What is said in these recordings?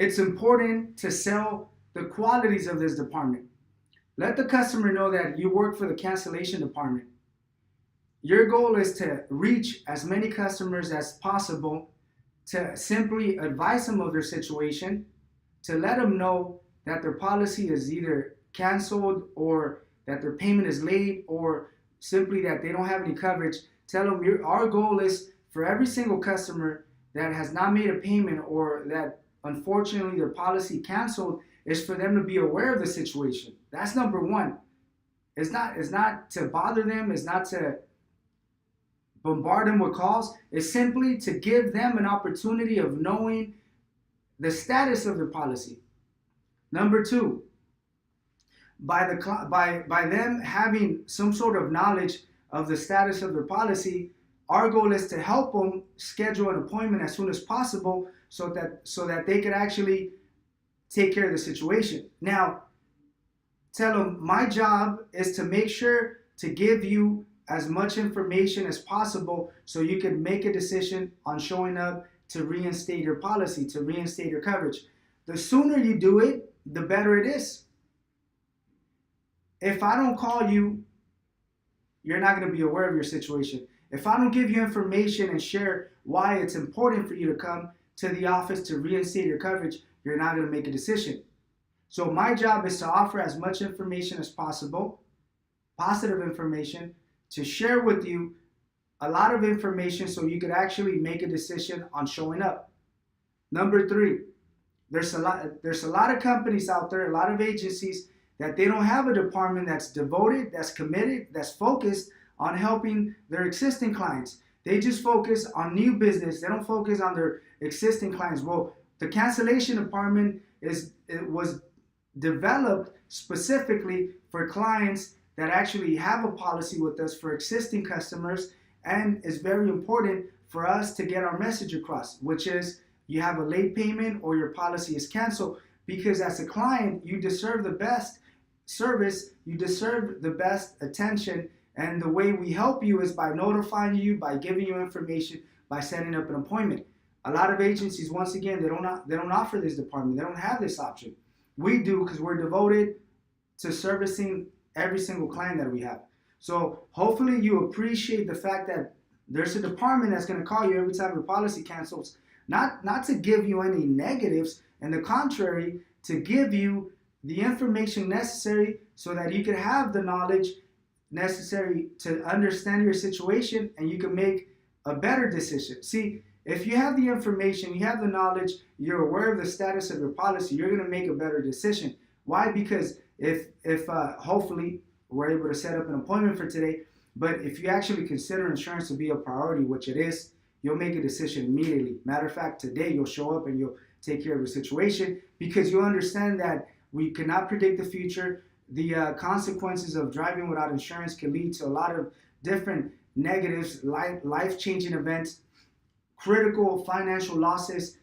it's important to sell the qualities of this department. Let the customer know that you work for the cancellation department. Your goal is to reach as many customers as possible, to simply advise them of their situation, to let them know that their policy is either canceled or that their payment is late or simply that they don't have any coverage. Tell them our goal is for every single customer that has not made a payment or that unfortunately their policy canceled is for them to be aware of the situation. That's number one. It's not to bother them. It's not to bombard them with calls. It's simply to give them an opportunity of knowing the status of their policy. Number two, by them having some sort of knowledge of the status of their policy, our goal is to help them schedule an appointment as soon as possible so that they could actually take care of the situation. Now, tell them my job is to make sure to give you as much information as possible so you can make a decision on showing up to reinstate your policy, to reinstate your coverage. The sooner you do it, the better it is. If I don't call you, you're not going to be aware of your situation. If I don't give you information and share why it's important for you to come to the office to reinstate your coverage, you're not going to make a decision. So my job is to offer as much information as possible, positive information, to share with you a lot of information so you could actually make a decision on showing up. Number three, there's a lot of companies out there, a lot of agencies that they don't have a department that's devoted, that's committed, that's focused on helping their existing clients. They just focus on new business. They don't focus on their existing clients. Well, the cancellation department was developed specifically for clients that actually have a policy with us, for existing customers, and it's very important for us to get our message across, which is you have a late payment or your policy is canceled, because as a client, you deserve the best service, you deserve the best attention, and the way we help you is by notifying you, by giving you information, by setting up an appointment. A lot of agencies, once again, they don't offer this department. They don't have this option. We do because we're devoted to servicing every single client that we have. So hopefully you appreciate the fact that there's a department that's going to call you every time your policy cancels, not to give you any negatives, and the contrary, to give you the information necessary so that you can have the knowledge necessary to understand your situation and you can make a better decision. See, if you have the information, you have the knowledge, you're aware of the status of your policy, you're going to make a better decision. Why? Because if hopefully we're able to set up an appointment for today, but if you actually consider insurance to be a priority, which it is, you'll make a decision immediately. Matter of fact, today you'll show up and you'll take care of your situation because you understand that we cannot predict the future. The consequences of driving without insurance can lead to a lot of different negatives, life-changing events, critical financial losses,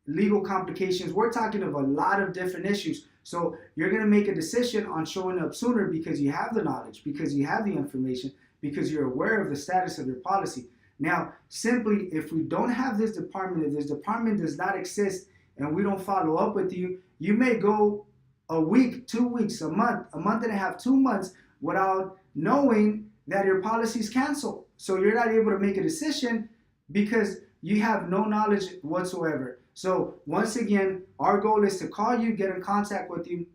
legal complications. We're talking of a lot of different issues. So you're going to make a decision on showing up sooner because you have the knowledge, because you have the information, because you're aware of the status of your policy. Now, simply, if we don't have this department, if this department does not exist and we don't follow up with you, you may go a week, 2 weeks, a month and a half, 2 months without knowing that your policy is canceled. So you're not able to make a decision because you have no knowledge whatsoever. So once again, our goal is to call you, get in contact with you,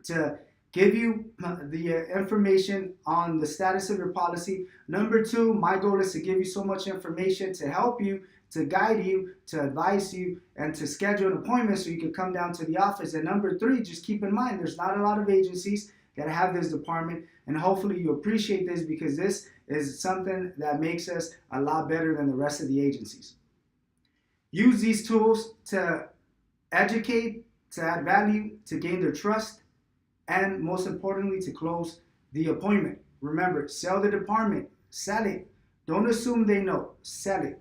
to give you the information on the status of your policy. Number two, my goal is to give you so much information to help you, to guide you, to advise you, and to schedule an appointment so you can come down to the office. And number three, just keep in mind, there's not a lot of agencies that have this department, and hopefully you appreciate this because this is something that makes us a lot better than the rest of the agencies. Use these tools to educate, to add value, to gain their trust, and most importantly, to close the appointment. Remember, sell the department, sell it. Don't assume they know, sell it.